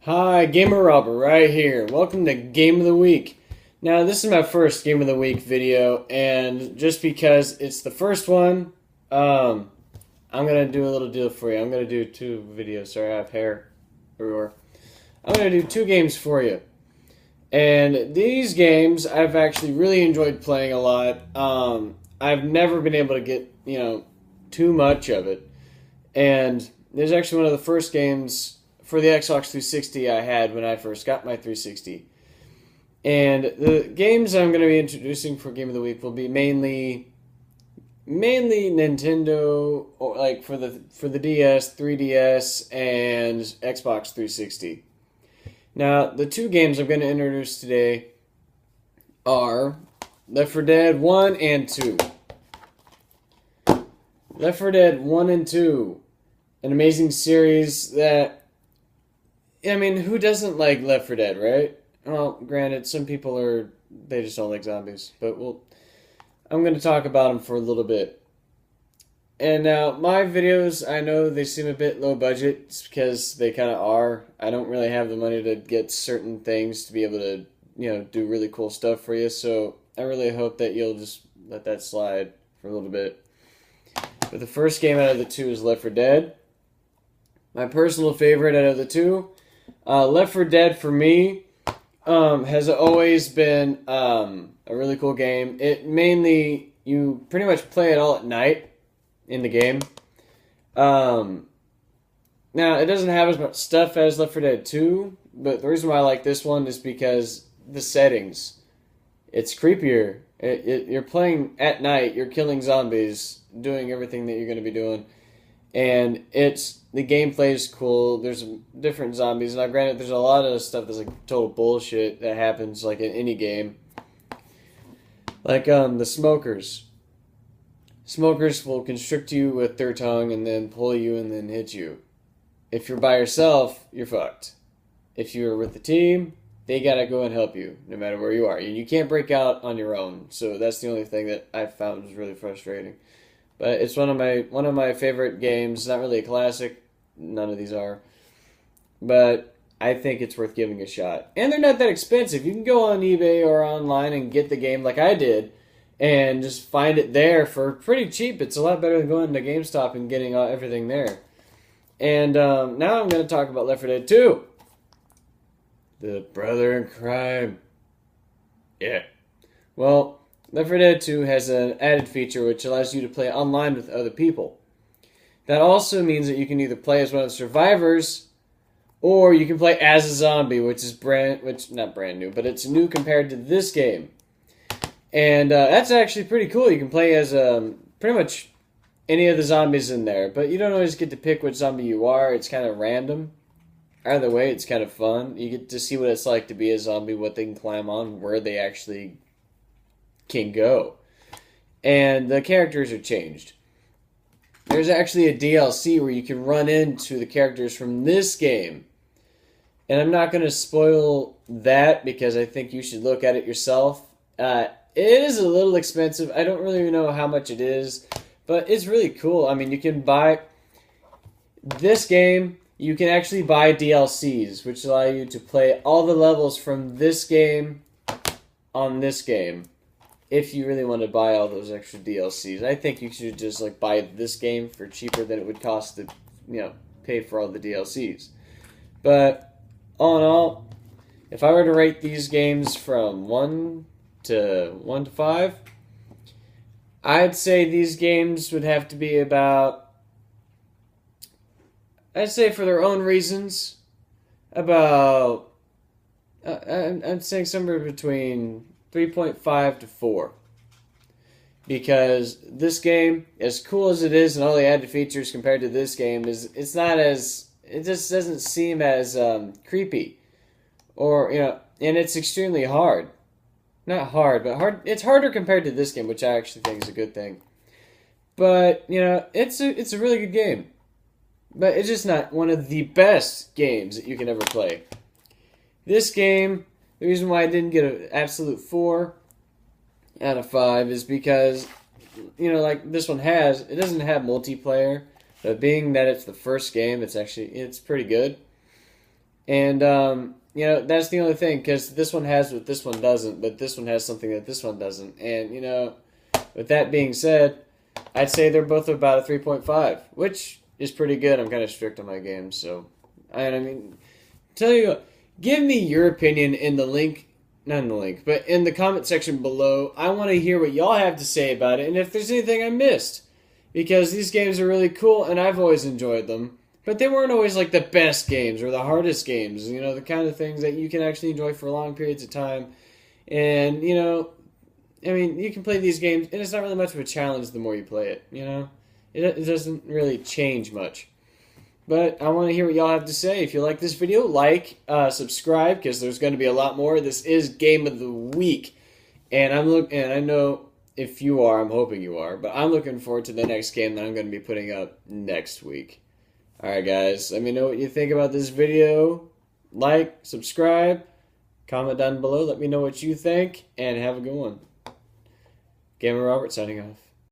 Hi, Gamer Robert right here. Welcome to Game of the Week. Now, this is my first Game of the Week video, and just because it's the first one, I'm gonna do a little deal for you. I'm gonna do two videos. Sorry, I have hair everywhere. I'm gonna do two games for you. And these games, I've actually really enjoyed playing a lot. I've never been able to get, too much of it. And there's actually one of the first games for the Xbox 360 I had when I first got my 360. And the games I'm going to be introducing for Game of the Week will be mainly Nintendo, or like for the DS, 3DS, and Xbox 360. Now, the two games I'm going to introduce today are Left 4 Dead 1 and 2. Left 4 Dead 1 and 2, an amazing series that, I mean, who doesn't like Left 4 Dead, right? Well, granted, some people they just don't like zombies, but I'm going to talk about them for a little bit. And now, my videos, I know they seem a bit low budget, it's because they kind of are. I don't really have the money to get certain things to be able to, do really cool stuff for you, so I really hope that you'll just let that slide for a little bit. But the first game out of the two is Left 4 Dead. My personal favorite out of the two, Left 4 Dead for me has always been a really cool game. You pretty much play it all at night in the game. Now, it doesn't have as much stuff as Left 4 Dead 2, but the reason why I like this one is because the settings. It's creepier. You're playing at night, you're killing zombies, doing everything that you're going to be doing, and the gameplay is cool. There's different zombies. Now, granted, there's a lot of stuff that's like total bullshit that happens like in any game. Like the smokers. Smokers will constrict you with their tongue and then pull you and then hit you. If you're by yourself, you're fucked. If you're with the team, they gotta go and help you, no matter where you are. You can't break out on your own. So that's the only thing that I found was really frustrating. But it's one of my favorite games. Not really a classic. None of these are. But I think it's worth giving a shot. And they're not that expensive. You can go on eBay or online and get the game like I did and just find it there for pretty cheap. It's a lot better than going to GameStop and getting everything there. And now I'm going to talk about Left 4 Dead 2. The brother in crime. Yeah. Well, Left 4 Dead 2 has an added feature which allows you to play online with other people. That also means that you can either play as one of the survivors, or you can play as a zombie, which is not brand new, but it's new compared to this game. And that's actually pretty cool. You can play as pretty much any of the zombies in there, but you don't always get to pick which zombie you are. It's kind of random. Either way, it's kind of fun. You get to see what it's like to be a zombie, what they can climb on, where they actually can go. And the characters are changed. There's actually a DLC where you can run into the characters from this game. And I'm not going to spoil that because I think you should look at it yourself. It is a little expensive. I don't really know how much it is, but it's really cool. I mean, you can buy this game. You can actually buy DLCs, which allow you to play all the levels from this game on this game. If you really want to buy all those extra DLCs, I think you should just like buy this game for cheaper than it would cost to, pay for all the DLCs. But all in all, if I were to rate these games from 1 to 5, I'd say these games would have to be about, I'd say for their own reasons, about, I'm saying somewhere between 3.5 to 4. Because this game, as cool as it is and all the added features compared to this game, it just doesn't seem as creepy. Or, and it's extremely hard. Not hard, but hard. It's harder compared to this game, which I actually think is a good thing. But, it's a really good game. But it's just not one of the best games that you can ever play. This game, the reason why I didn't get an absolute 4 out of 5 is because, like this one it doesn't have multiplayer. But being that it's the first game, it's pretty good. And, you know, that's the only thing, because this one has what this one doesn't, but this one has something that this one doesn't. And, you know, with that being said, I'd say they're both about a 3.5, which is pretty good. I'm kind of strict on my games, so. I mean, tell you what, give me your opinion in the link, not in the link, but in the comment section below. I want to hear what y'all have to say about it, and if there's anything I missed. Because these games are really cool, and I've always enjoyed them. But they weren't always like the best games or the hardest games, you know, the kind of things that you can actually enjoy for long periods of time. And, you know, I mean, you can play these games, and it's not really much of a challenge the more you play it, you know? It doesn't really change much. But I want to hear what y'all have to say. If you like this video, like, subscribe, because there's going to be a lot more. This is Game of the Week. And I know if you are, I'm hoping you are, but I'm looking forward to the next game that I'm going to be putting up next week. Alright guys, let me know what you think about this video. Like, subscribe, comment down below, let me know what you think, and have a good one. Gamer Robert signing off.